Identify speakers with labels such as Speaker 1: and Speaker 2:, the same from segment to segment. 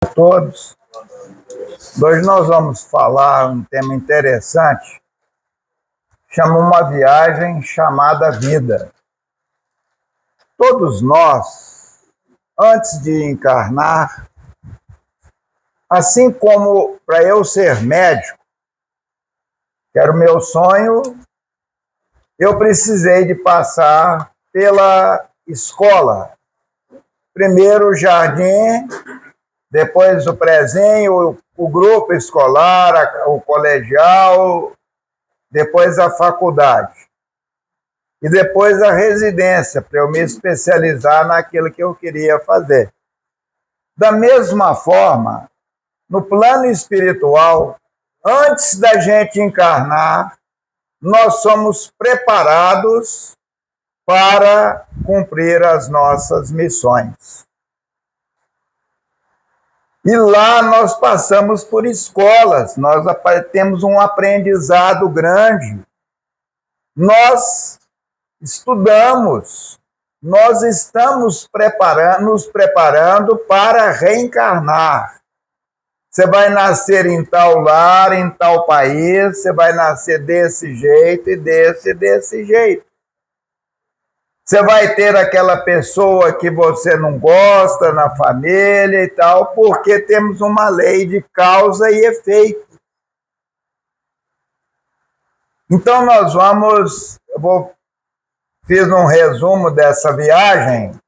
Speaker 1: A todos. Hoje nós vamos falar um tema interessante, chama uma viagem chamada vida. Todos nós, antes de encarnar, assim como para eu ser médico, que era o meu sonho, eu precisei de passar pela escola. Primeiro o jardim, depois o prezinho, o grupo escolar, o colegial, depois a faculdade. E depois a residência, para eu me especializar naquilo que eu queria fazer. Da mesma forma, no plano espiritual, antes da gente encarnar, nós somos preparados para cumprir as nossas missões. E lá nós passamos por escolas, nós temos um aprendizado grande. Nós estudamos, nós estamos nos preparando para reencarnar. Você vai nascer em tal lar, em tal país, você vai nascer desse jeito e desse jeito. Você vai ter aquela pessoa que você não gosta na família e tal, porque temos uma lei de causa e efeito. Então nós fiz um resumo dessa viagem,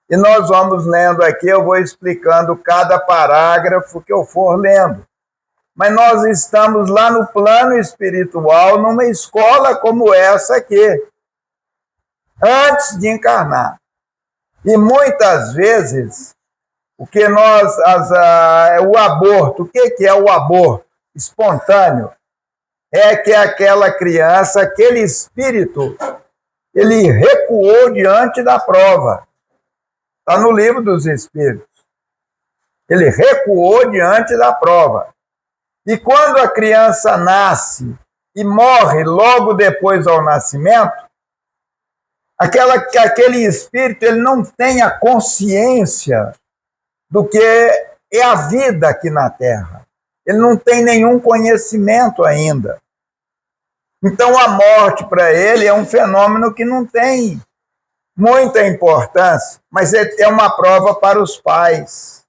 Speaker 1: e nós vamos lendo aqui, eu vou explicando cada parágrafo que eu for lendo. Mas nós estamos lá no plano espiritual, numa escola como essa aqui, antes de encarnar. E muitas vezes, o aborto, o que é o aborto espontâneo? É que aquela criança, aquele espírito, ele recuou diante da prova. Está no livro dos Espíritos. Ele recuou diante da prova. E quando a criança nasce e morre logo depois ao nascimento, aquele espírito ele não tem a consciência do que é a vida aqui na Terra. Ele não tem nenhum conhecimento ainda. Então a morte para ele é um fenômeno que não tem muita importância, mas é uma prova para os pais.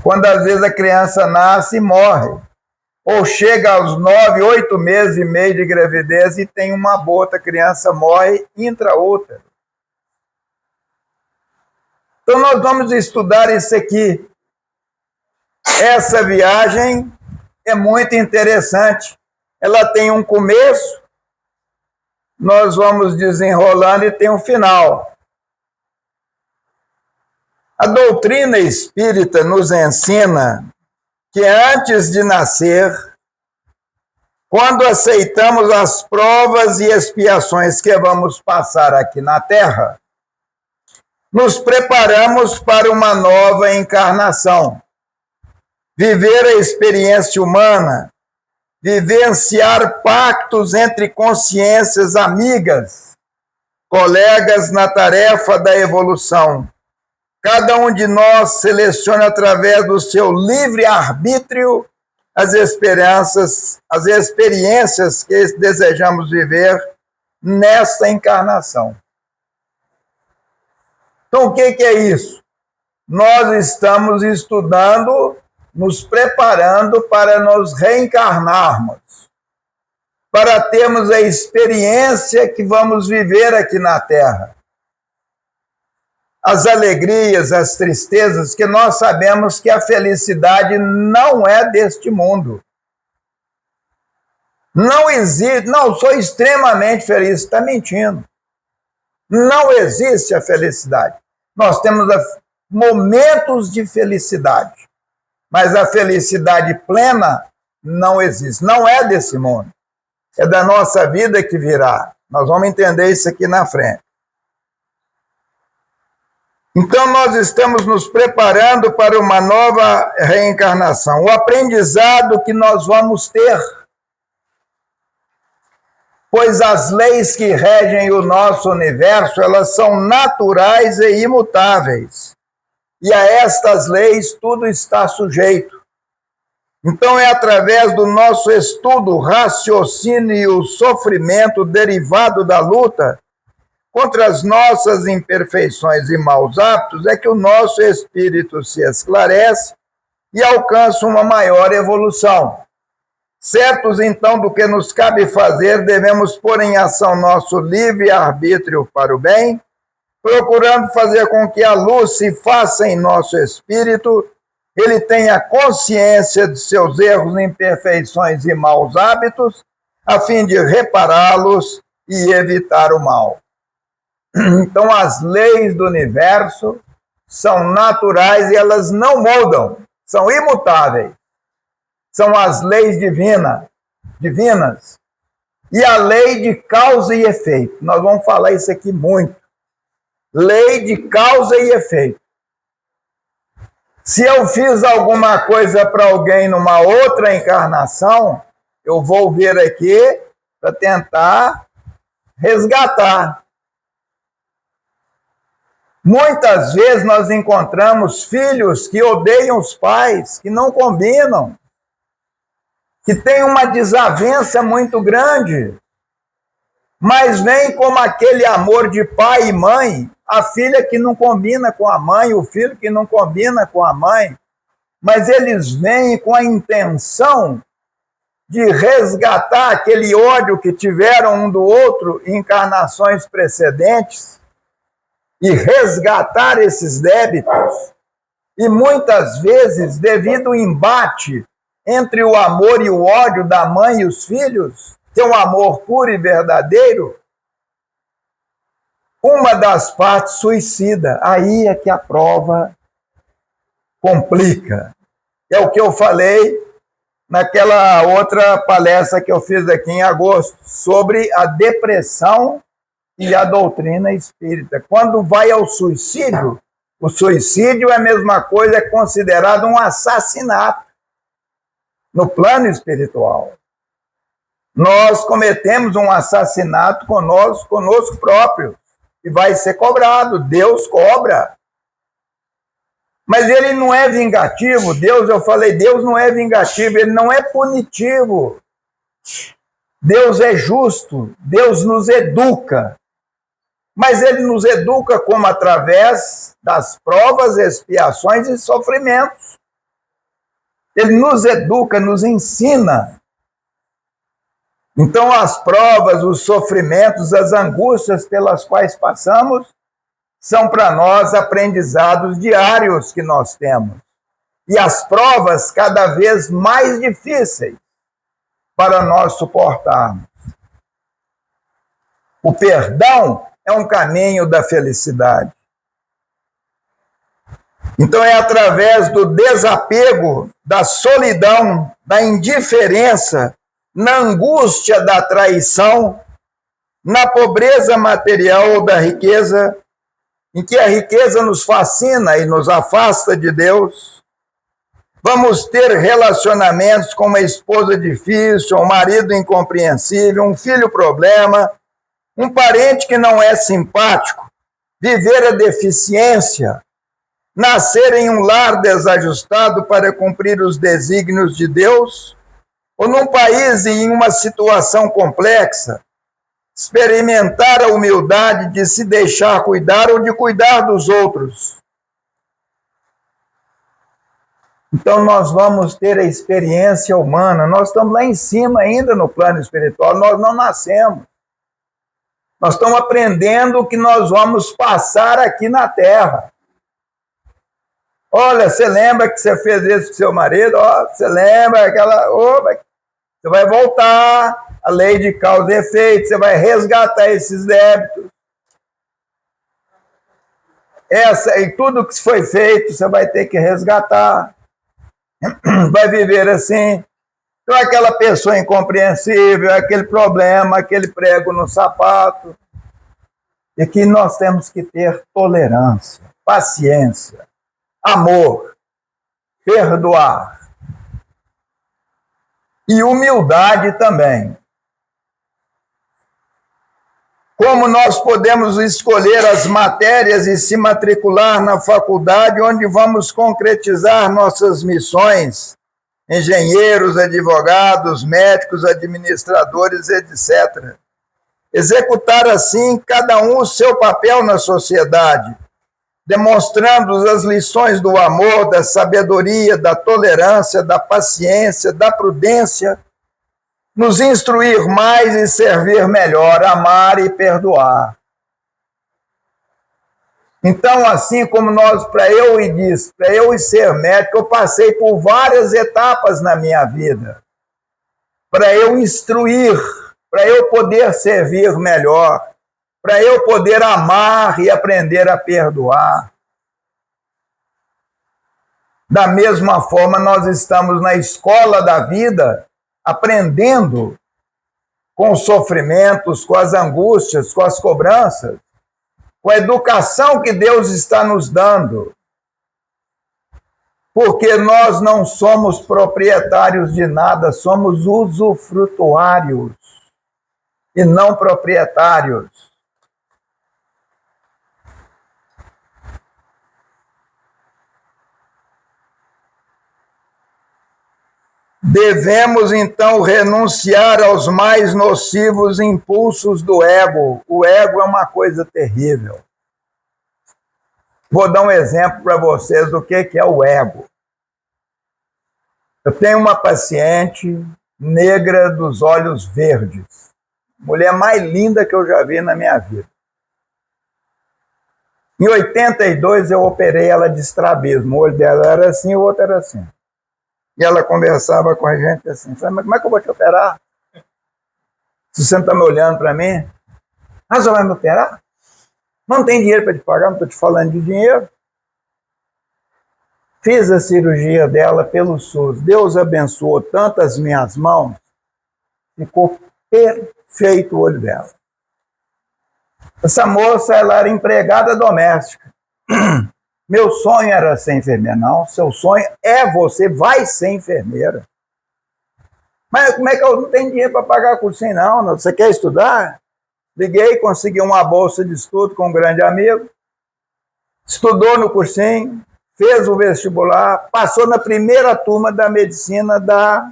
Speaker 1: Quando às vezes a criança nasce e morre, ou chega aos 9, 8 meses e meio de gravidez e tem uma aborto, a criança morre intraútero. Então nós vamos estudar isso aqui. Essa viagem é muito interessante. Ela tem um começo, nós vamos desenrolando e tem um final. A doutrina espírita nos ensina que antes de nascer, quando aceitamos as provas e expiações que vamos passar aqui na Terra, nos preparamos para uma nova encarnação. Viver a experiência humana, vivenciar pactos entre consciências amigas, colegas na tarefa da evolução. Cada um de nós seleciona através do seu livre-arbítrio as experiências que desejamos viver nesta encarnação. Então, o que é isso? Nós estamos estudando, nos preparando para nos reencarnarmos, para termos a experiência que vamos viver aqui na Terra. As alegrias, as tristezas, que nós sabemos que a felicidade não é deste mundo. Não existe, não, sou extremamente feliz, está mentindo. Não existe a felicidade. Nós temos momentos de felicidade, mas a felicidade plena não existe, não é desse mundo. É da nossa vida que virá. Nós vamos entender isso aqui na frente. Então, nós estamos nos preparando para uma nova reencarnação. O aprendizado que nós vamos ter, pois as leis que regem o nosso universo, elas são naturais e imutáveis. e a estas leis tudo está sujeito. Então é através do nosso estudo, raciocínio e o sofrimento derivado da luta contra as nossas imperfeições e maus hábitos é que o nosso espírito se esclarece e alcança uma maior evolução. Certos, então, do que nos cabe fazer, devemos pôr em ação nosso livre-arbítrio para o bem, procurando fazer com que a luz se faça em nosso espírito, ele tenha consciência de seus erros, imperfeições e maus hábitos, a fim de repará-los e evitar o mal. Então, as leis do universo são naturais e elas não mudam, são imutáveis. São as leis divinas. E a lei de causa e efeito. Nós vamos falar isso aqui muito. Lei de causa e efeito. Se eu fiz alguma coisa para alguém numa outra encarnação, eu vou vir aqui para tentar resgatar. Muitas vezes nós encontramos filhos que odeiam os pais, que não combinam, que têm uma desavença muito grande, mas vem como aquele amor de pai e mãe, a filha que não combina com a mãe, o filho que não combina com a mãe, mas eles vêm com a intenção de resgatar aquele ódio que tiveram um do outro em encarnações precedentes e resgatar esses débitos. E muitas vezes, devido ao embate entre o amor e o ódio da mãe e os filhos, que é um amor puro e verdadeiro, uma das partes suicida. Aí é que a prova complica. É o que eu falei naquela outra palestra que eu fiz aqui em agosto, sobre a depressão e a doutrina espírita. Quando vai ao suicídio, o suicídio é a mesma coisa, é considerado um assassinato no plano espiritual. Nós cometemos um assassinato conosco próprio, e vai ser cobrado, Deus cobra. Mas ele não é vingativo, Deus não é vingativo, ele não é punitivo. Deus é justo, Deus nos educa. Mas ele nos educa como através das provas, expiações e sofrimentos. Ele nos educa, nos ensina. Então, as provas, os sofrimentos, as angústias pelas quais passamos, são para nós aprendizados diários que nós temos. E as provas cada vez mais difíceis para nós suportarmos. O perdão é um caminho da felicidade. Então é através do desapego, da solidão, da indiferença, na angústia da traição, na pobreza material ou da riqueza, em que a riqueza nos fascina e nos afasta de Deus. Vamos ter relacionamentos com uma esposa difícil, um marido incompreensível, um filho problema, um parente que não é simpático, viver a deficiência, nascer em um lar desajustado para cumprir os desígnios de Deus, ou num país em uma situação complexa, experimentar a humildade de se deixar cuidar ou de cuidar dos outros. Então nós vamos ter a experiência humana, nós estamos lá em cima ainda no plano espiritual, nós não nascemos. Nós estamos aprendendo o que nós vamos passar aqui na Terra. Olha, você lembra que você fez isso com seu marido? Você lembra aquela... Você vai voltar, a lei de causa e efeito, você vai resgatar esses débitos. E tudo que foi feito, você vai ter que resgatar. Vai viver assim. Então, aquela pessoa incompreensível, aquele problema, aquele prego no sapato. E que nós temos que ter tolerância, paciência, amor, perdoar. E humildade também. Como nós podemos escolher as matérias e se matricular na faculdade onde vamos concretizar nossas missões, engenheiros, advogados, médicos, administradores, etc. Executar assim cada um o seu papel na sociedade, demonstrando as lições do amor, da sabedoria, da tolerância, da paciência, da prudência, nos instruir mais e servir melhor, amar e perdoar. Então, assim como para eu ser médico, eu passei por várias etapas na minha vida, para eu instruir, para eu poder servir melhor, para eu poder amar e aprender a perdoar. Da mesma forma, nós estamos na escola da vida, aprendendo com os sofrimentos, com as angústias, com as cobranças, com a educação que Deus está nos dando. Porque nós não somos proprietários de nada, somos usufrutuários e não proprietários. Devemos, então, renunciar aos mais nocivos impulsos do ego. O ego é uma coisa terrível. Vou dar um exemplo para vocês do que é o ego. Eu tenho uma paciente negra dos olhos verdes. Mulher mais linda que eu já vi na minha vida. Em 82, eu operei ela de estrabismo. O olho dela era assim, o outro era assim. E ela conversava com a gente assim, falei, mas como é que eu vou te operar? Se você não está me olhando para mim, você vai me operar? Não tem dinheiro para te pagar, não estou te falando de dinheiro. Fiz a cirurgia dela pelo SUS. Deus abençoou tanto as minhas mãos, ficou perfeito o olho dela. Essa moça, ela era empregada doméstica. Meu sonho era ser enfermeira. Não, seu sonho é você vai ser enfermeira. Mas como é que eu não tenho dinheiro para pagar cursinho? Não, você quer estudar? Liguei, consegui uma bolsa de estudo com um grande amigo. Estudou no cursinho, fez o vestibular, passou na primeira turma da medicina da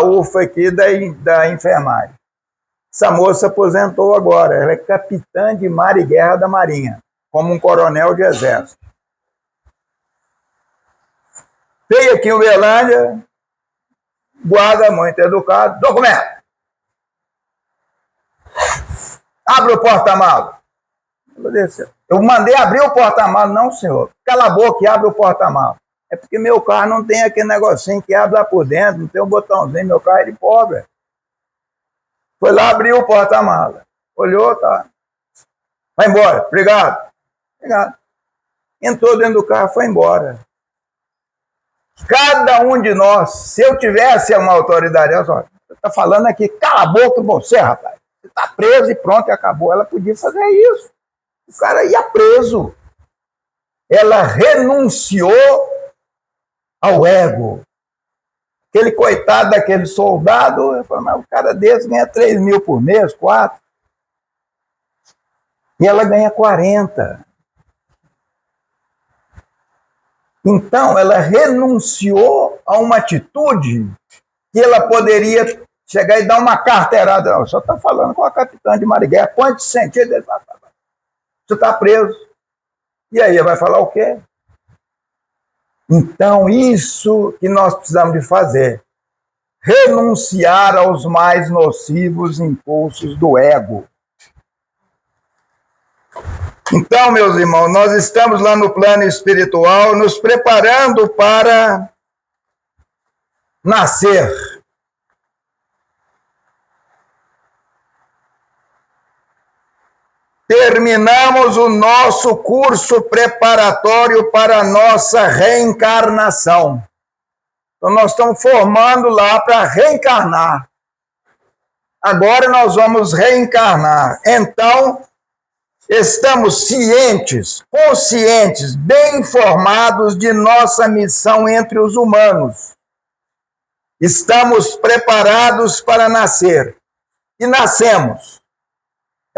Speaker 1: UFA aqui, da enfermagem. Essa moça aposentou agora. Ela é capitã de mar e guerra da Marinha, como um coronel de exército. Veio aqui em Uberlândia, guarda muito educado, documento. Abre o porta-malas. Eu mandei abrir o porta-malas. Não, senhor. Cala a boca e abre o porta-malas. É porque meu carro não tem aquele negocinho que abre lá por dentro, não tem um botãozinho, meu carro é de pobre. Foi lá, abriu o porta-malas. Olhou, tá. Vai embora. Obrigado. Obrigado. Entrou dentro do carro, foi embora. Cada um de nós, se eu tivesse uma autoridade, olha só, você está falando aqui, cala a boca você, rapaz. Você está preso e pronto, e acabou. Ela podia fazer isso. O cara ia preso. Ela renunciou ao ego. Aquele coitado daquele soldado, eu falei, mas o cara desse ganha 3 mil por mês, 4. E ela ganha 40. Então, ela renunciou a uma atitude que ela poderia chegar e dar uma carteirada. Não, só está falando com a capitã de Marigué. Quantos sentidos? Você está preso. E aí, vai falar o quê? Então, isso que nós precisamos de fazer. Renunciar aos mais nocivos impulsos do ego. Então, meus irmãos, nós estamos lá no plano espiritual, nos preparando para nascer. Terminamos o nosso curso preparatório para a nossa reencarnação. Então, nós estamos formando lá para reencarnar. Agora nós vamos reencarnar. Então, estamos cientes, conscientes, bem informados de nossa missão entre os humanos. Estamos preparados para nascer. E nascemos.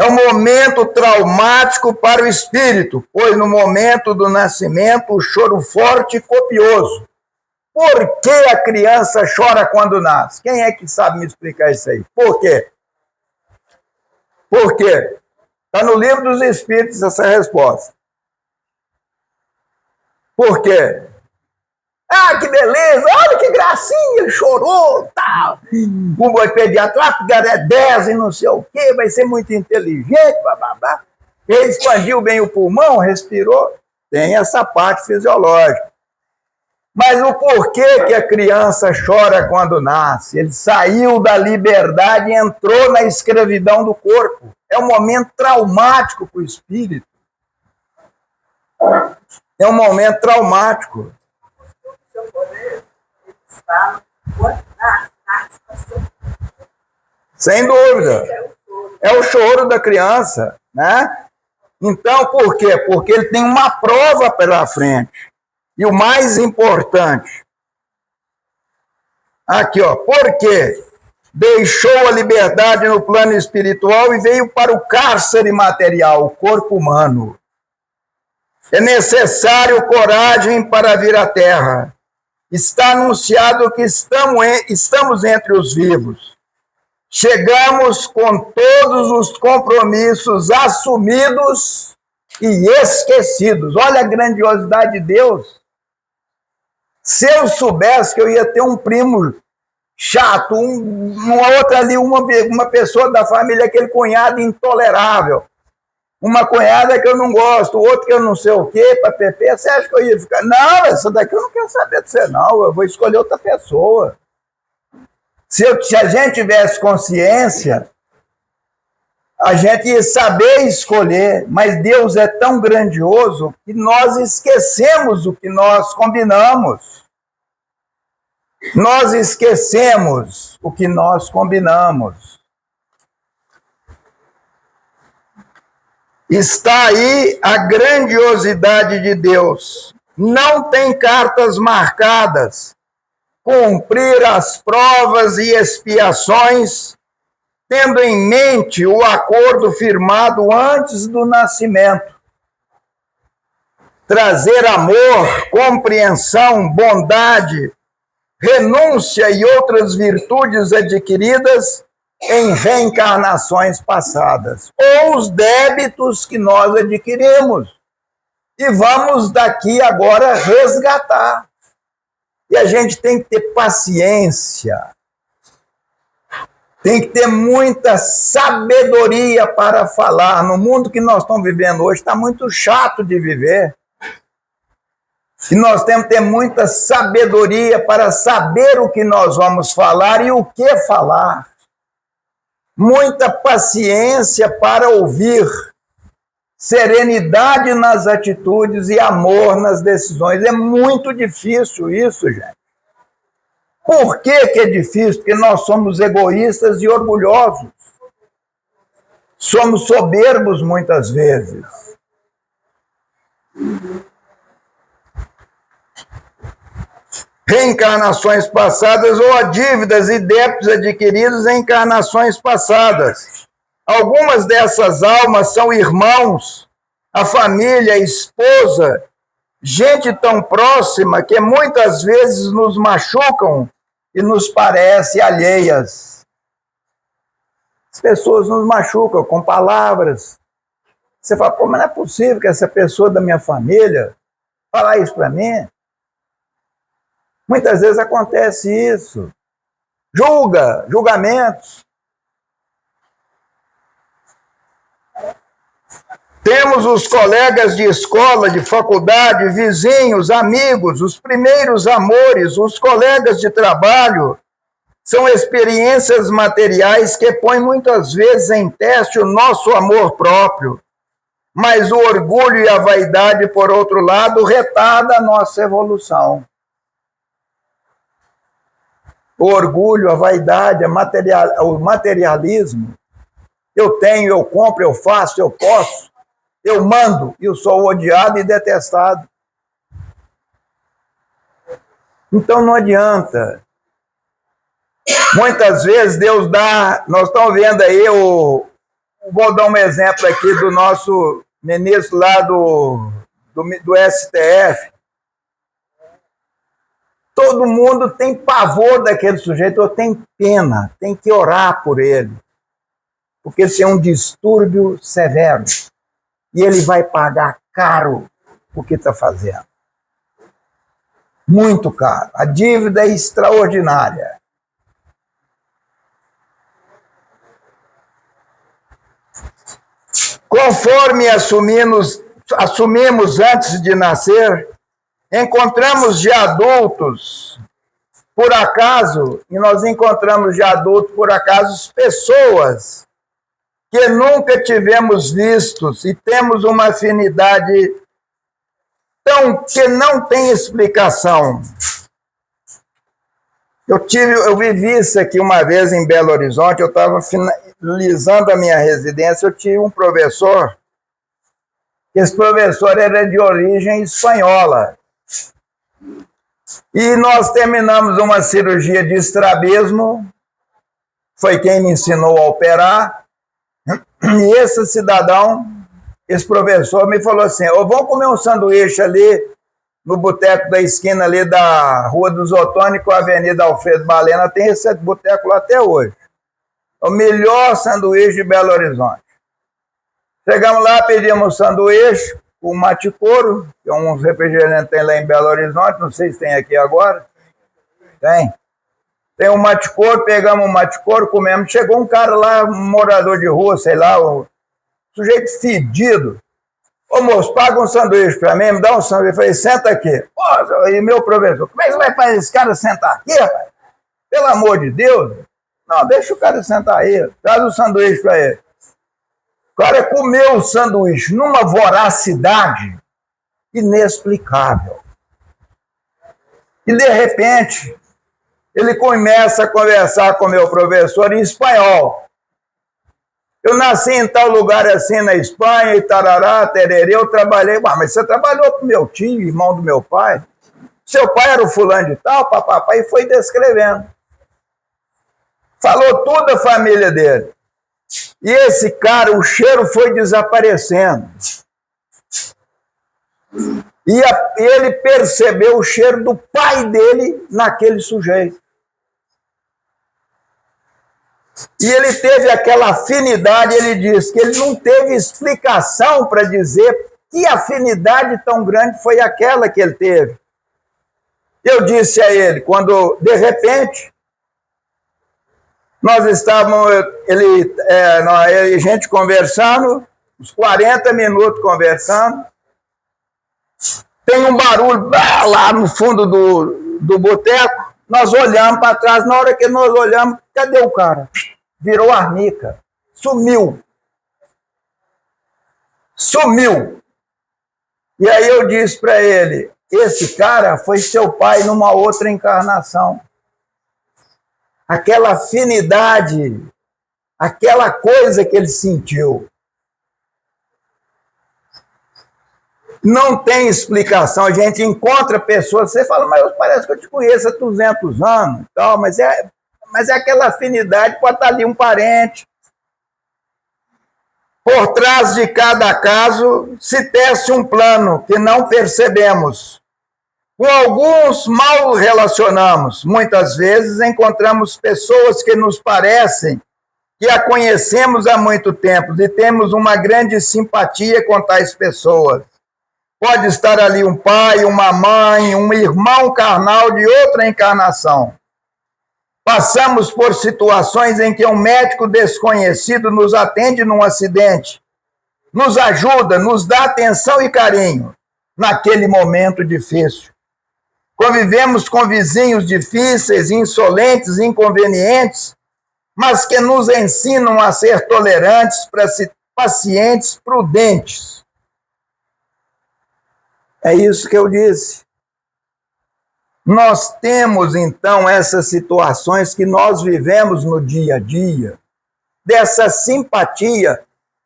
Speaker 1: É um momento traumático para o espírito, pois no momento do nascimento o choro forte e copioso. Por que a criança chora quando nasce? Quem é que sabe me explicar isso aí? Por quê? Por quê? Está no livro dos Espíritos essa resposta. Por quê? Ah, que beleza! Olha que gracinha! Ele chorou, tal. O pediatra, é 10 e não sei o quê, vai ser muito inteligente, bababá. Ele expandiu bem o pulmão, respirou. Tem essa parte fisiológica. Mas o porquê que a criança chora quando nasce? Ele saiu da liberdade e entrou na escravidão do corpo. É um momento traumático para o espírito. É um momento traumático. Sem dúvida. É o choro da criança, né? Então, por quê? Porque ele tem uma prova pela frente. E o mais importante, aqui, ó, porque deixou a liberdade no plano espiritual e veio para o cárcere material, o corpo humano. É necessário coragem para vir à Terra. Está anunciado que estamos entre os vivos. Chegamos com todos os compromissos assumidos e esquecidos. Olha a grandiosidade de Deus. Se eu soubesse que eu ia ter um primo chato, uma outra ali, uma pessoa da família, aquele cunhado intolerável, uma cunhada que eu não gosto, outro que eu não sei o quê, papapá, você acha que eu ia ficar? Não, essa daqui eu não quero saber de você, não, eu vou escolher outra pessoa. Se a gente tivesse consciência, a gente ia saber escolher, mas Deus é tão grandioso que nós esquecemos o que nós combinamos. Nós esquecemos o que nós combinamos. Está aí a grandiosidade de Deus. Não tem cartas marcadas. Cumprir as provas e expiações, tendo em mente o acordo firmado antes do nascimento. Trazer amor, compreensão, bondade, renúncia e outras virtudes adquiridas em reencarnações passadas, ou os débitos que nós adquirimos. E vamos daqui agora resgatar. E a gente tem que ter paciência, tem que ter muita sabedoria para falar. No mundo que nós estamos vivendo hoje, está muito chato de viver. E nós temos que ter muita sabedoria para saber o que nós vamos falar e o que falar. Muita paciência para ouvir. Serenidade nas atitudes e amor nas decisões. É muito difícil isso, gente. Por que é difícil? Porque nós somos egoístas e orgulhosos. Somos soberbos muitas vezes. Reencarnações passadas ou a dívidas e débitos adquiridos em encarnações passadas. Algumas dessas almas são irmãos, a família, a esposa, gente tão próxima que muitas vezes nos machucam e nos parecem alheias. As pessoas nos machucam com palavras. Você fala, pô, mas não é possível que essa pessoa da minha família falar isso para mim? Muitas vezes acontece isso. Julgamentos. Temos os colegas de escola, de faculdade, vizinhos, amigos, os primeiros amores, os colegas de trabalho. São experiências materiais que põem muitas vezes em teste o nosso amor próprio. Mas o orgulho e a vaidade, por outro lado, retarda a nossa evolução. O orgulho, a vaidade, o materialismo. Eu tenho, eu compro, eu faço, eu posso. Eu mando, eu sou odiado e detestado. Então não adianta. Muitas vezes Deus dá, nós estamos vendo aí vou dar um exemplo aqui do nosso ministro lá do STF. Todo mundo tem pavor daquele sujeito, eu tenho pena, tem que orar por ele, porque esse é um distúrbio severo e ele vai pagar caro o que está fazendo. Muito caro. A dívida é extraordinária. Conforme assumimos antes de nascer, encontramos de adultos, por acaso, e nós encontramos de adultos, por acaso, pessoas que nunca tivemos vistos e temos uma afinidade que não tem explicação. Eu vivi isso aqui uma vez em Belo Horizonte, eu estava finalizando a minha residência, eu tive um professor, esse professor era de origem espanhola, e nós terminamos uma cirurgia de estrabismo, foi quem me ensinou a operar, e esse cidadão, esse professor me falou assim, vamos comer um sanduíche ali no boteco da esquina ali da Rua dos Otônicos com a Avenida Alfredo Balena, tem esse boteco lá até hoje. É o melhor sanduíche de Belo Horizonte. Chegamos lá, pedimos um sanduíche com mate couro, que é uns refrigerantes tem lá em Belo Horizonte, não sei se tem aqui agora. Tem. Tem um mate couro, pegamos um mate couro, comemos. Chegou um cara lá, um morador de rua, sei lá, um sujeito fedido. Ô moço, paga um sanduíche pra mim, me dá um sanduíche. Eu falei, senta aqui. Pô, e meu professor, como é que você vai fazer esse cara sentar aqui, rapaz? Pelo amor de Deus. Não, deixa o cara sentar aí, traz o sanduíche pra ele. O cara comeu o sanduíche numa voracidade inexplicável. E de repente, ele começa a conversar com meu professor em espanhol. Eu nasci em tal lugar assim na Espanha, e tarará, tererê, eu trabalhei. Mas você trabalhou com meu tio, irmão do meu pai? Seu pai era o fulano de tal, papapá, e foi descrevendo. Falou toda a família dele. E esse cara, o cheiro foi desaparecendo. E ele percebeu o cheiro do pai dele naquele sujeito. E ele teve aquela afinidade, ele disse que ele não teve explicação para dizer que afinidade tão grande foi aquela que ele teve. Eu disse a ele, quando, de repente, nós estávamos, a gente conversando, uns 40 minutos conversando, tem um barulho lá no fundo do boteco, nós olhamos para trás, na hora que nós olhamos, cadê o cara? Virou arnica, sumiu. Sumiu. E aí eu disse para ele, esse cara foi seu pai numa outra encarnação. Aquela afinidade, aquela coisa que ele sentiu. Não tem explicação. A gente encontra pessoas, você fala, mas parece que eu te conheço há 200 anos, tal, mas é aquela afinidade, pode estar ali um parente. Por trás de cada caso, se tece um plano que não percebemos. Com alguns mal relacionamos. Muitas vezes encontramos pessoas que nos parecem que a conhecemos há muito tempo e temos uma grande simpatia com tais pessoas. Pode estar ali um pai, uma mãe, um irmão carnal de outra encarnação. Passamos por situações em que um médico desconhecido nos atende num acidente, nos ajuda, nos dá atenção e carinho naquele momento difícil. Convivemos com vizinhos difíceis, insolentes, inconvenientes, mas que nos ensinam a ser tolerantes, pacientes, prudentes. É isso que eu disse. Nós temos, então, essas situações que nós vivemos no dia a dia, dessa simpatia,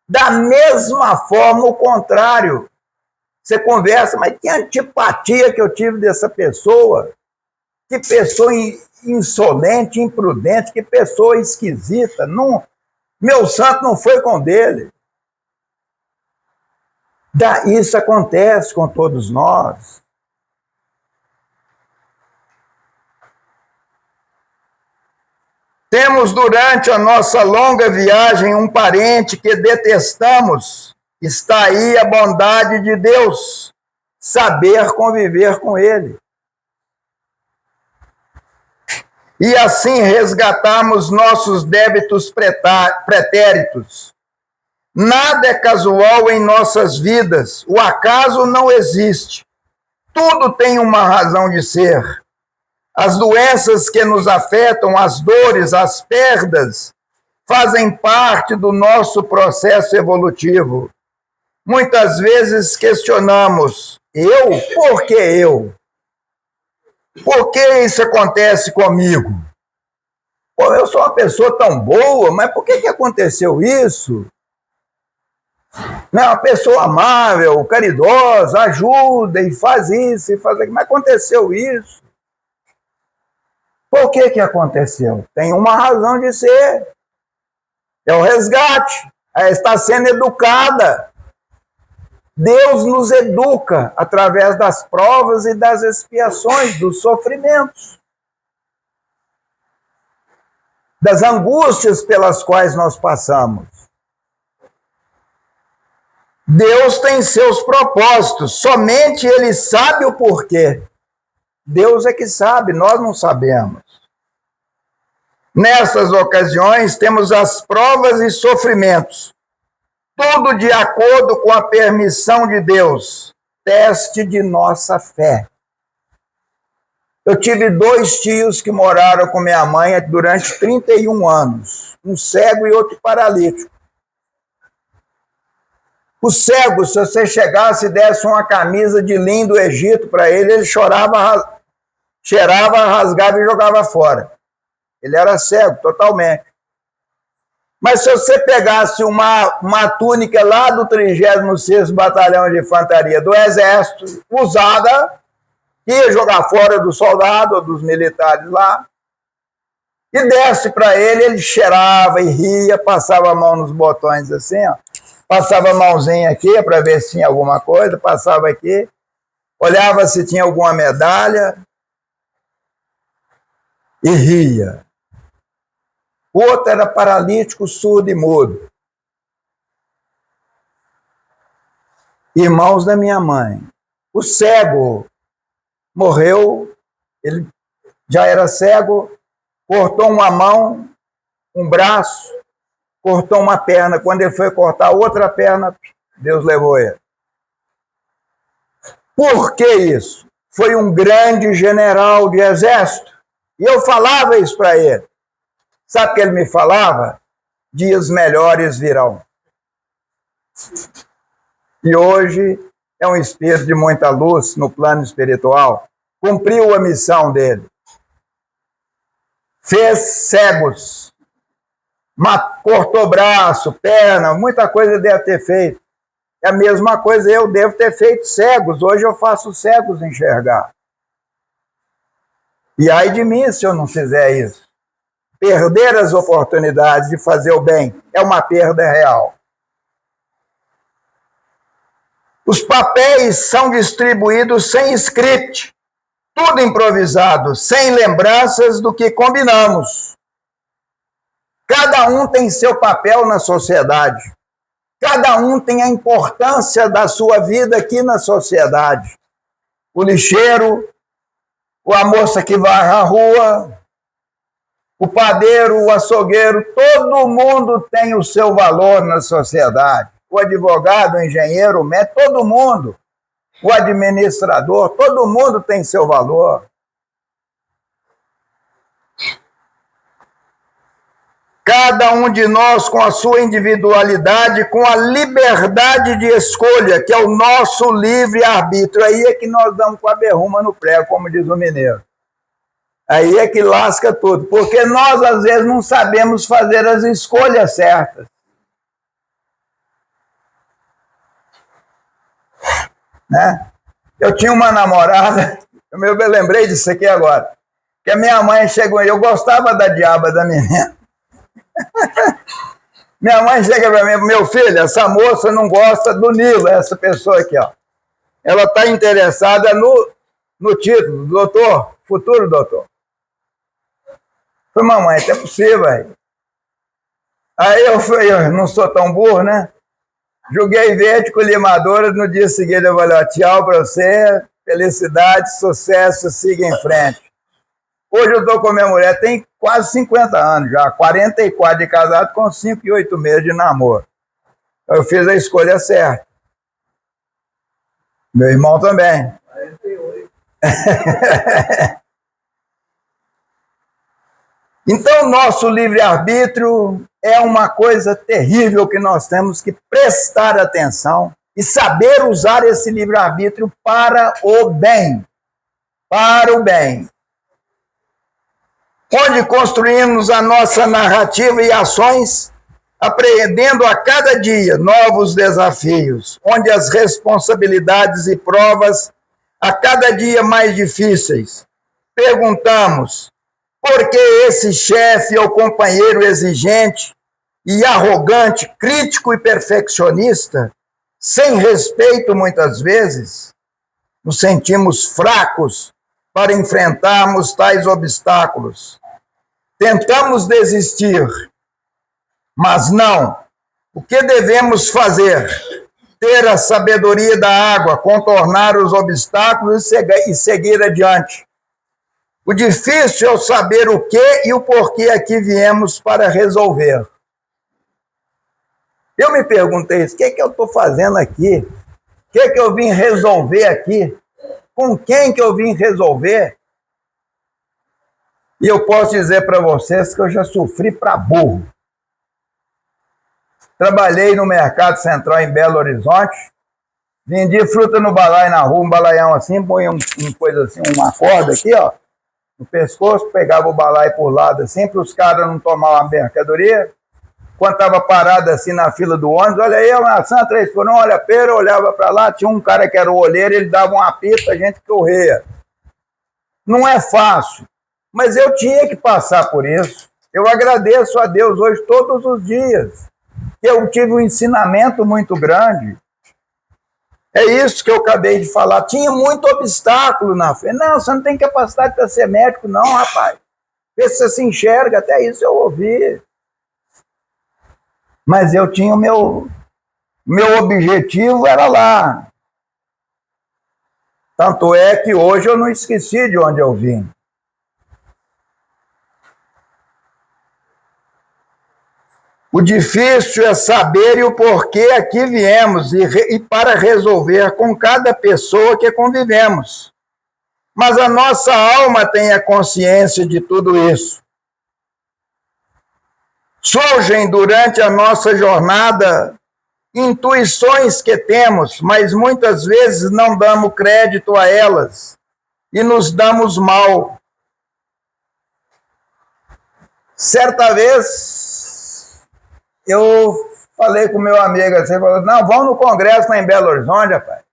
Speaker 1: da mesma forma o contrário. Você conversa, mas que antipatia que eu tive dessa pessoa, que pessoa insolente, imprudente, que pessoa esquisita. Não, Meu santo não foi com dele. Isso acontece com todos nós. Temos durante a nossa longa viagem um parente que detestamos. Está aí a bondade de Deus, saber conviver com ele. E assim resgatarmos nossos débitos pretéritos. Nada é casual em nossas vidas, o acaso não existe. Tudo tem uma razão de ser. As doenças que nos afetam, as dores, as perdas, fazem parte do nosso processo evolutivo. Muitas vezes questionamos, eu? Por que eu? Por que isso acontece comigo? Pô, eu sou uma pessoa tão boa, mas por que aconteceu isso? Não, uma pessoa amável, caridosa, ajuda e faz isso e faz aquilo, mas aconteceu isso. Por que aconteceu? Tem uma razão de ser. É o resgate. Ela está sendo educada. Deus nos educa através das provas e das expiações, dos sofrimentos, das angústias pelas quais nós passamos. Deus tem seus propósitos, somente Ele sabe o porquê. Deus é que sabe, nós não sabemos. Nessas ocasiões, temos as provas e sofrimentos, tudo de acordo com a permissão de Deus, teste de nossa fé. Eu tive 2 tios que moraram com minha mãe durante 31 anos, um cego e outro paralítico. O cego, se você chegasse e desse uma camisa de linho do Egito para ele, ele chorava, cheirava, rasgava e jogava fora. Ele era cego, totalmente. Mas se você pegasse uma túnica lá do 36º Batalhão de Infantaria do Exército, usada, ia jogar fora do soldado ou dos militares lá, e desse para ele, ele cheirava e ria, passava a mão nos botões assim, ó, passava a mãozinha aqui para ver se tinha alguma coisa, passava aqui, olhava se tinha alguma medalha e ria. O outro era paralítico, surdo e mudo. Irmãos da minha mãe. O cego morreu, ele já era cego, cortou uma mão, um braço, cortou uma perna. Quando ele foi cortar outra perna, Deus levou ele. Por que isso? Foi um grande general de exército. E eu falava isso para ele. Sabe o que ele me falava? Dias melhores virão. E hoje é um espírito de muita luz no plano espiritual. Cumpriu a missão dele. Fez cegos. Cortou braço, perna, muita coisa deve ter feito. É a mesma coisa eu devo ter feito cegos. Hoje eu faço cegos enxergar. E ai de mim se eu não fizer isso. Perder as oportunidades de fazer o bem é uma perda real. Os papéis são distribuídos sem script, tudo improvisado, sem lembranças do que combinamos. Cada um tem seu papel na sociedade. Cada um tem a importância da sua vida aqui na sociedade. O lixeiro, a moça que varre a rua, o padeiro, o açougueiro, todo mundo tem o seu valor na sociedade. O advogado, o engenheiro, o médico, todo mundo. O administrador, todo mundo tem seu valor. Cada um de nós com a sua individualidade, com a liberdade de escolha, que é o nosso livre-arbítrio. Aí é que nós damos com a berruma no prego, como diz o mineiro. Aí é que lasca tudo, porque nós às vezes não sabemos fazer as escolhas certas. Né? Eu tinha uma namorada, eu lembrei disso aqui agora, que a minha mãe chegou e eu gostava da diaba da menina. Minha mãe chega para mim, meu filho, essa moça não gosta do Nilo, essa pessoa aqui, ó. Ela está interessada no título, doutor, futuro doutor. Falei, mamãe, é possível aí. Aí eu falei, eu não sou tão burro, né? Joguei verde com limadora, no dia seguinte eu falei, tchau para você, felicidade, sucesso, siga em frente. Hoje eu estou com a minha mulher, tem quase 50 anos já, 44 de casado com 5 e 8 meses de namoro. Eu fiz a escolha certa. Meu irmão também. 48. Então, nosso livre-arbítrio é uma coisa terrível que nós temos que prestar atenção e saber usar esse livre-arbítrio para o bem. Para o bem. Onde construímos a nossa narrativa e ações, apreendendo a cada dia novos desafios, onde as responsabilidades e provas a cada dia mais difíceis. Perguntamos, por que esse chefe ou companheiro exigente e arrogante, crítico e perfeccionista, sem respeito muitas vezes, nos sentimos fracos para enfrentarmos tais obstáculos. Tentamos desistir, mas não. O que devemos fazer? Ter a sabedoria da água, contornar os obstáculos e seguir adiante. O difícil é o saber o que e o porquê aqui viemos para resolver. Eu me perguntei isso, o que é que eu estou fazendo aqui? O que é que eu vim resolver aqui? Com quem que eu vim resolver? E eu posso dizer para vocês que eu já sofri para burro. Trabalhei no Mercado Central em Belo Horizonte, vendi fruta no balaio na rua, um balaião assim, põe coisa assim, uma corda aqui, ó, no pescoço, pegava o balaio por lado assim, para os caras não tomarem a mercadoria. Quando estava parado assim na fila do ônibus, olha aí, maçã, 3 por 1, olha a pera, olhava para lá, tinha um cara que era o olheiro, ele dava um apito, a gente corria. Não é fácil, mas eu tinha que passar por isso. Eu agradeço a Deus hoje todos os dias. Eu tive um ensinamento muito grande. É isso que eu acabei de falar. Tinha muito obstáculo na frente. Não, você não tem capacidade para ser médico, não, rapaz. Vê se você se enxerga, até isso eu ouvi. Mas eu tinha o meu objetivo era lá. Tanto é que hoje eu não esqueci de onde eu vim. O difícil é saber e o porquê aqui viemos e para resolver com cada pessoa que convivemos. Mas a nossa alma tem a consciência de tudo isso. Surgem durante a nossa jornada intuições que temos, mas muitas vezes não damos crédito a elas e nos damos mal. Certa vez, eu falei com meu amigo assim, falou, não, vamos no congresso lá em Belo Horizonte, rapaz.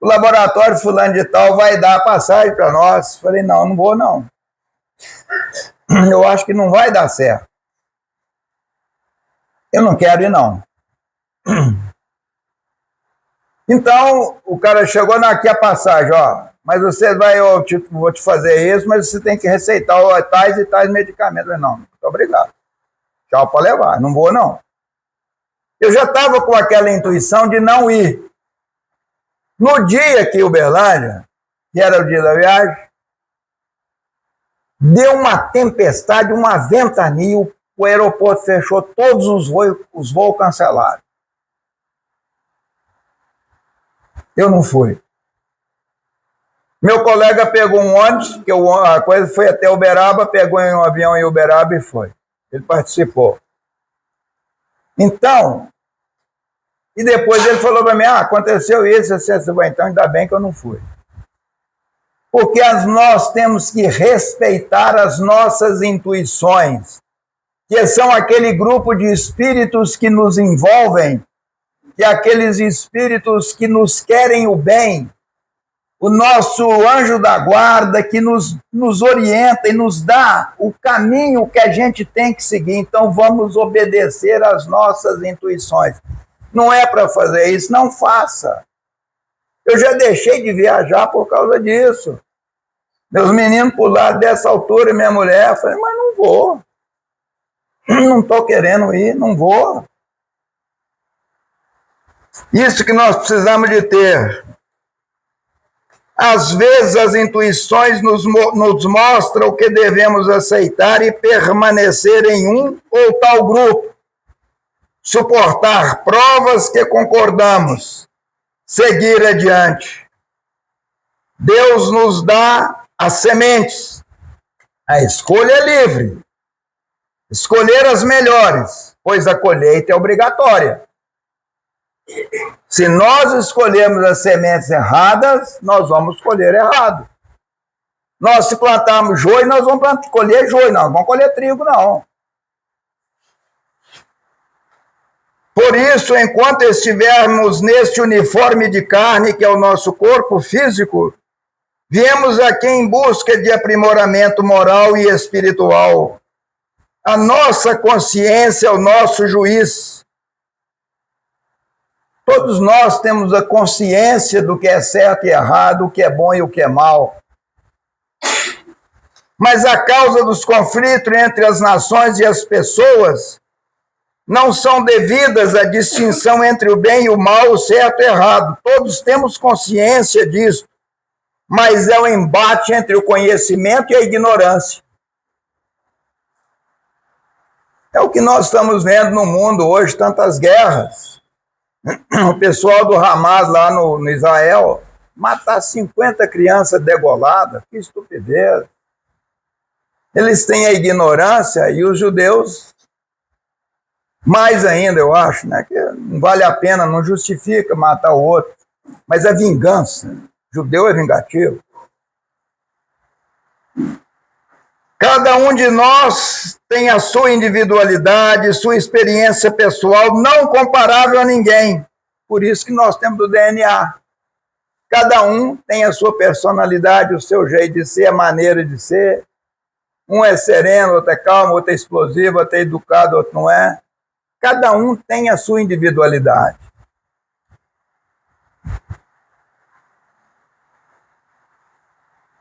Speaker 1: O laboratório fulano de tal vai dar passagem para nós. Falei, não, não vou não. Eu acho que não vai dar certo. Eu não quero ir não. Então, o cara chegou aqui a passagem, ó, mas você vai, vou te fazer isso, mas você tem que receitar tais e tais medicamentos. Eu falei, não, muito obrigado. Tchau para levar, não vou não. Eu já estava com aquela intuição de não ir. No dia que Uberlândia, que era o dia da viagem, deu uma tempestade, uma ventania, o aeroporto fechou, todos os voos cancelados. Eu não fui. Meu colega pegou um ônibus, que a coisa foi até Uberaba, pegou um avião em Uberaba e foi. Ele participou. Então, e depois ele falou para mim, aconteceu isso, então ainda bem que eu não fui. Porque nós temos que respeitar as nossas intuições, que são aquele grupo de espíritos que nos envolvem, que aqueles espíritos que nos querem o bem. o nosso anjo da guarda que nos orienta e nos dá o caminho que a gente tem que seguir. Então vamos obedecer às nossas intuições. Não é para fazer isso, não faça. Eu já deixei de viajar por causa disso. Meus meninos pularam dessa altura e minha mulher, eu falei, mas não vou. Não estou querendo ir, não vou. Isso que nós precisamos de ter. Às vezes as intuições nos mostram o que devemos aceitar e permanecer em um ou tal grupo. Suportar provas que concordamos. Seguir adiante. Deus nos dá as sementes. A escolha é livre. Escolher as melhores, pois a colheita é obrigatória. Se nós escolhermos as sementes erradas, nós vamos colher errado. Nós, se plantarmos joio, nós vamos colher joio, não vamos colher trigo, não. Por isso, enquanto estivermos neste uniforme de carne, que é o nosso corpo físico, viemos aqui em busca de aprimoramento moral e espiritual. A nossa consciência é o nosso juiz. Todos nós temos a consciência do que é certo e errado, o que é bom e o que é mal. Mas a causa dos conflitos entre as nações e as pessoas não são devidas à distinção entre o bem e o mal, o certo e o errado. Todos temos consciência disso, mas é o embate entre o conhecimento e a ignorância. É o que nós estamos vendo no mundo hoje, tantas guerras. O pessoal do Hamas lá no Israel matar 50 crianças degoladas, que estupidez. Eles têm a ignorância e os judeus, mais ainda, eu acho, né, que não vale a pena, não justifica matar o outro, mas é vingança. O judeu é vingativo. Cada um de nós tem a sua individualidade, sua experiência pessoal, não comparável a ninguém. Por isso que nós temos o DNA. Cada um tem a sua personalidade, o seu jeito de ser, a maneira de ser. Um é sereno, outro é calmo, outro é explosivo, outro é educado, outro não é. Cada um tem a sua individualidade.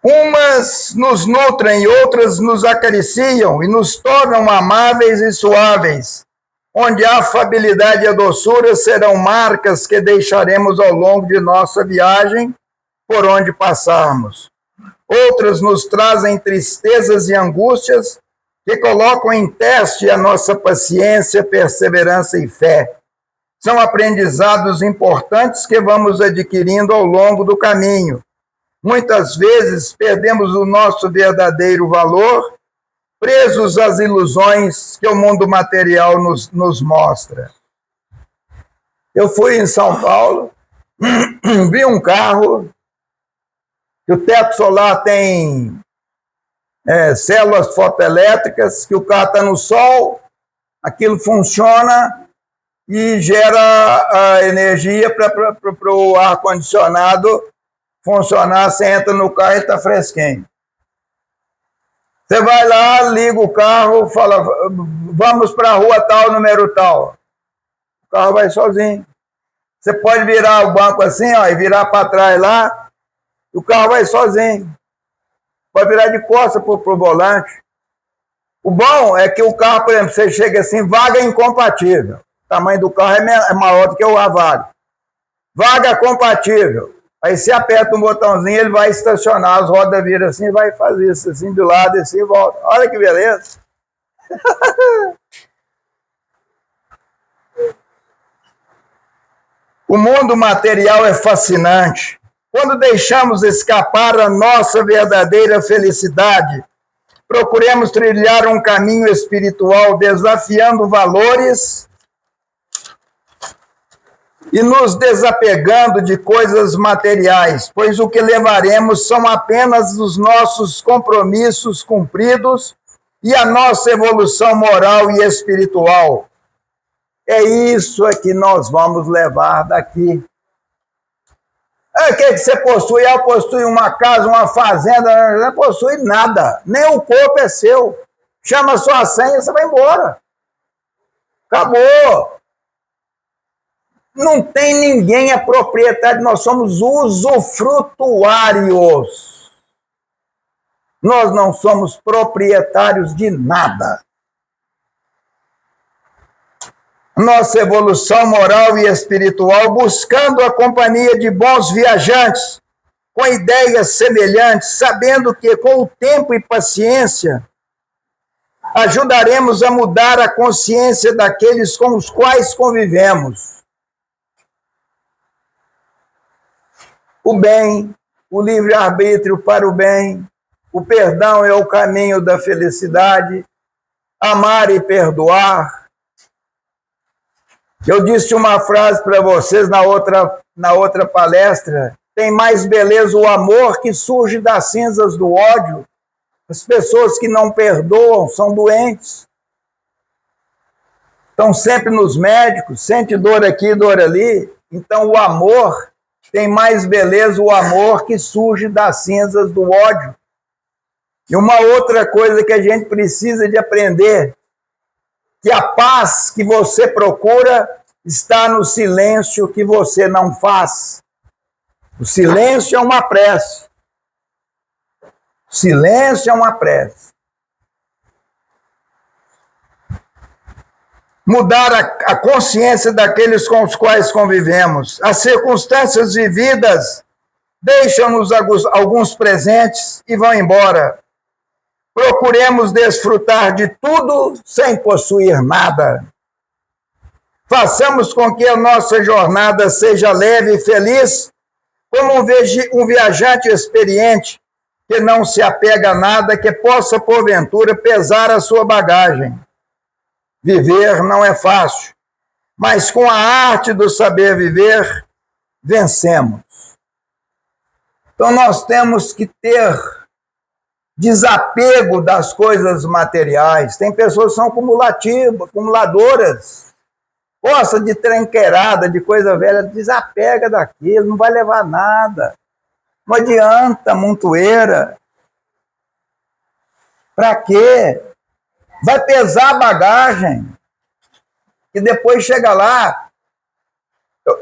Speaker 1: Umas nos nutrem, outras nos acariciam e nos tornam amáveis e suaves, onde a afabilidade e a doçura serão marcas que deixaremos ao longo de nossa viagem por onde passarmos. Outras nos trazem tristezas e angústias que colocam em teste a nossa paciência, perseverança e fé. São aprendizados importantes que vamos adquirindo ao longo do caminho. Muitas vezes perdemos o nosso verdadeiro valor, presos às ilusões que o mundo material nos mostra. Eu fui em São Paulo, vi um carro, que o teto solar tem células fotoelétricas, que o carro está no sol, aquilo funciona e gera a energia para o ar-condicionado funcionar. Você entra no carro e está fresquinho. Você vai lá, liga o carro, fala, vamos para a rua tal, número tal. O carro vai sozinho. Você pode virar o banco assim, ó, e virar para trás lá, e o carro vai sozinho. Pode virar de costas para o volante. O bom é que o carro, por exemplo, você chega assim, vaga incompatível. O tamanho do carro é maior do que a vaga. Vaga compatível. Aí você aperta um botãozinho, ele vai estacionar, as rodas viram assim, e vai fazer isso assim de lado, assim e volta. Olha que beleza. O mundo material é fascinante. Quando deixamos escapar a nossa verdadeira felicidade, procuremos trilhar um caminho espiritual desafiando valores e nos desapegando de coisas materiais, pois o que levaremos são apenas os nossos compromissos cumpridos e a nossa evolução moral e espiritual. É isso que nós vamos levar daqui. O que você possui? Eu possui uma casa, uma fazenda, não possui nada. Nem o corpo é seu. Chama a sua senha, você vai embora. Acabou. Não tem ninguém é proprietário, nós somos usufrutuários. Nós não somos proprietários de nada. Nossa evolução moral e espiritual, buscando a companhia de bons viajantes, com ideias semelhantes, sabendo que com o tempo e paciência, ajudaremos a mudar a consciência daqueles com os quais convivemos. O bem, o livre-arbítrio para o bem, o perdão é o caminho da felicidade, amar e perdoar. Eu disse uma frase para vocês na outra palestra, tem mais beleza o amor que surge das cinzas do ódio. As pessoas que não perdoam são doentes. Estão sempre nos médicos, sente dor aqui, dor ali. Então o amor tem mais beleza o amor que surge das cinzas do ódio. E uma outra coisa que a gente precisa de aprender, que a paz que você procura está no silêncio que você não faz. O silêncio é uma prece. O silêncio é uma prece. Mudar a consciência daqueles com os quais convivemos. As circunstâncias vividas deixam-nos alguns presentes e vão embora. Procuremos desfrutar de tudo sem possuir nada. Façamos com que a nossa jornada seja leve e feliz, como um viajante experiente que não se apega a nada que possa, porventura, pesar a sua bagagem. Viver não é fácil, mas com a arte do saber viver, vencemos. Então nós temos que ter desapego das coisas materiais. Tem pessoas que são acumuladoras, gosta de tranqueirada, de coisa velha, desapega daquilo, não vai levar nada. Não adianta, montoeira. Para quê? Vai pesar a bagagem. E depois chega lá.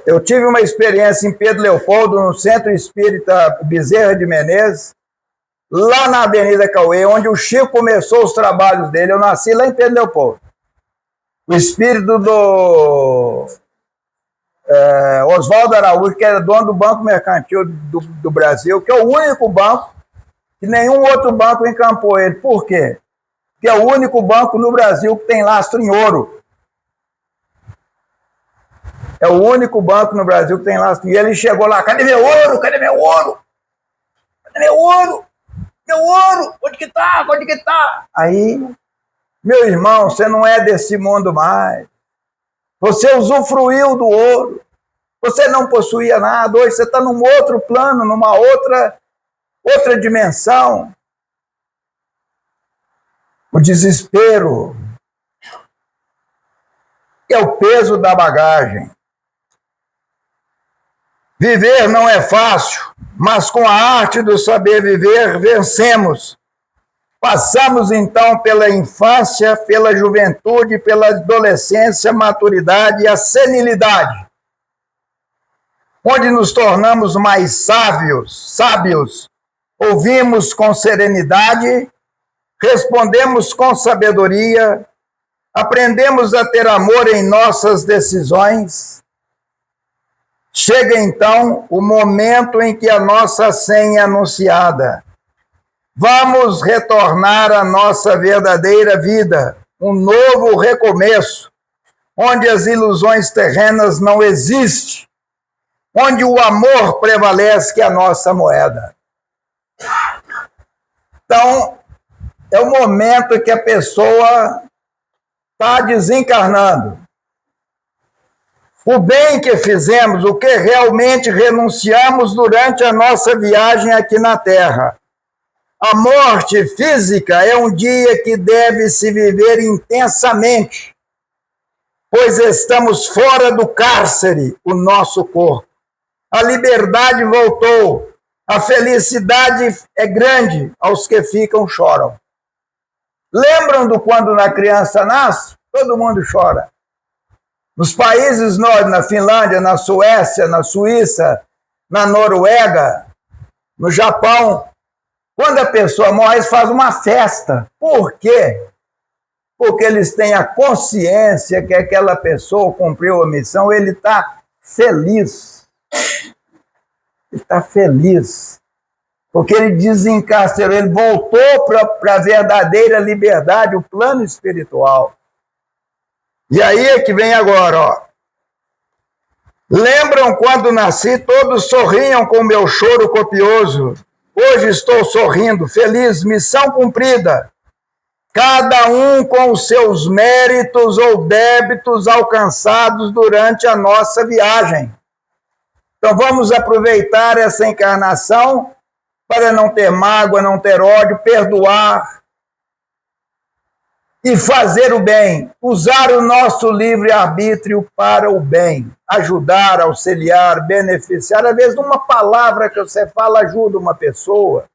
Speaker 1: Eu tive uma experiência em Pedro Leopoldo, no Centro Espírita Bezerra de Menezes, lá na Avenida Cauê, onde o Chico começou os trabalhos dele. Eu nasci lá em Pedro Leopoldo. O espírito do Oswaldo Araújo, que era dono do Banco Mercantil do Brasil, que é o único banco que nenhum outro banco encampou ele. Por quê? Porque é o único banco no Brasil que tem lastro em ouro. É o único banco no Brasil que tem lastro. E ele chegou lá, cadê meu ouro? Cadê meu ouro? Cadê meu ouro? Meu ouro? Onde que tá? Onde que tá? Aí, meu irmão, você não é desse mundo mais. Você usufruiu do ouro. Você não possuía nada. Hoje você está num outro plano, numa outra dimensão. O desespero é o peso da bagagem. Viver não é fácil, mas com a arte do saber viver, vencemos. Passamos, então, pela infância, pela juventude, pela adolescência, maturidade e a senilidade, onde nos tornamos mais sábios, ouvimos com serenidade, respondemos com sabedoria, aprendemos a ter amor em nossas decisões. Chega, então, o momento em que a nossa senha é anunciada. Vamos retornar à nossa verdadeira vida, um novo recomeço, onde as ilusões terrenas não existem, onde o amor prevalece que é a nossa moeda. Então, é o momento que a pessoa está desencarnando. O bem que fizemos, o que realmente renunciamos durante a nossa viagem aqui na Terra. A morte física é um dia que deve se viver intensamente, pois estamos fora do cárcere, o nosso corpo. A liberdade voltou. A felicidade é grande. Aos que ficam, choram. Lembram do quando a criança nasce? Todo mundo chora. Nos países nórdicos, na Finlândia, na Suécia, na Suíça, na Noruega, no Japão, quando a pessoa morre, eles fazem uma festa. Por quê? Porque eles têm a consciência que aquela pessoa cumpriu a missão, ele está feliz. Ele está feliz. Porque ele desencarcerou, ele voltou para a verdadeira liberdade, o plano espiritual. E aí é que vem agora, ó. Lembram quando nasci, todos sorriam com meu choro copioso. Hoje estou sorrindo, feliz, missão cumprida. Cada um com os seus méritos ou débitos alcançados durante a nossa viagem. Então vamos aproveitar essa encarnação para não ter mágoa, não ter ódio, perdoar e fazer o bem, usar o nosso livre-arbítrio para o bem, ajudar, auxiliar, beneficiar. Às vezes uma palavra que você fala ajuda uma pessoa.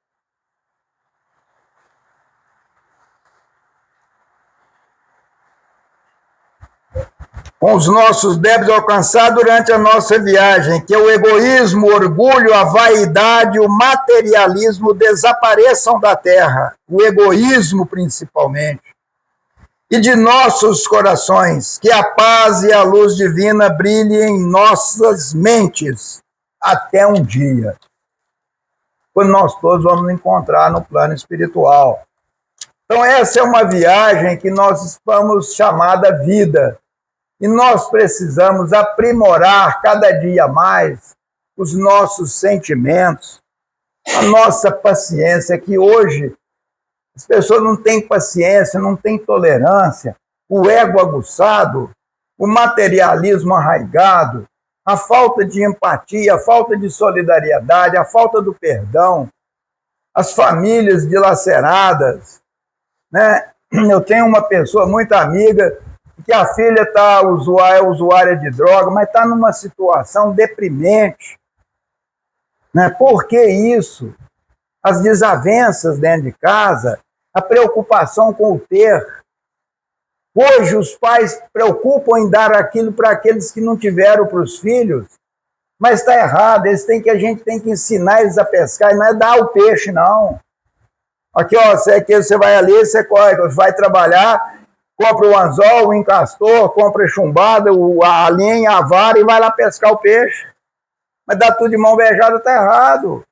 Speaker 1: Com os nossos débitos alcançar durante a nossa viagem, que o egoísmo, o orgulho, a vaidade, o materialismo desapareçam da terra, o egoísmo principalmente, e de nossos corações, que a paz e a luz divina brilhem em nossas mentes até um dia, quando nós todos vamos encontrar no plano espiritual. Então essa é uma viagem que nós vamos chamar da vida. E nós precisamos aprimorar cada dia mais os nossos sentimentos, a nossa paciência, que hoje as pessoas não têm paciência, não têm tolerância, o ego aguçado, o materialismo arraigado, a falta de empatia, a falta de solidariedade, a falta do perdão, as famílias dilaceradas, né? Eu tenho uma pessoa muito amiga que a filha é usuária de droga, mas está numa situação deprimente. Né? Por que isso? As desavenças dentro de casa, a preocupação com o ter. Hoje os pais preocupam em dar aquilo para aqueles que não tiveram para os filhos, mas está errado, a gente tem que ensinar eles a pescar, e não é dar o peixe, não. Aqui, ó, você vai ali, você vai trabalhar, compra o anzol, o encastor, compra a chumbada, a linha, a vara e vai lá pescar o peixe. Mas dá tudo de mão beijada, está errado.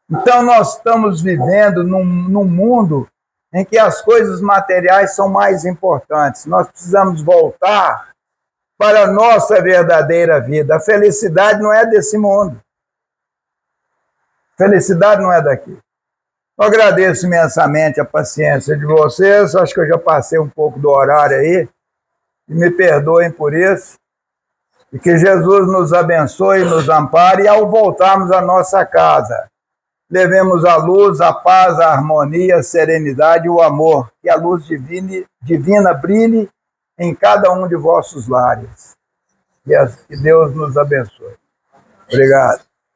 Speaker 1: Então nós estamos vivendo num mundo em que as coisas materiais são mais importantes. Nós precisamos voltar para a nossa verdadeira vida. A felicidade não é desse mundo. A felicidade não é daqui. Eu agradeço imensamente a paciência de vocês. Acho que eu já passei um pouco do horário aí. E me perdoem por isso. E que Jesus nos abençoe e nos ampare. E ao voltarmos à nossa casa, levemos a luz, a paz, a harmonia, a serenidade e o amor. Que a luz divina brilhe em cada um de vossos lares. Que Deus nos abençoe. Obrigado.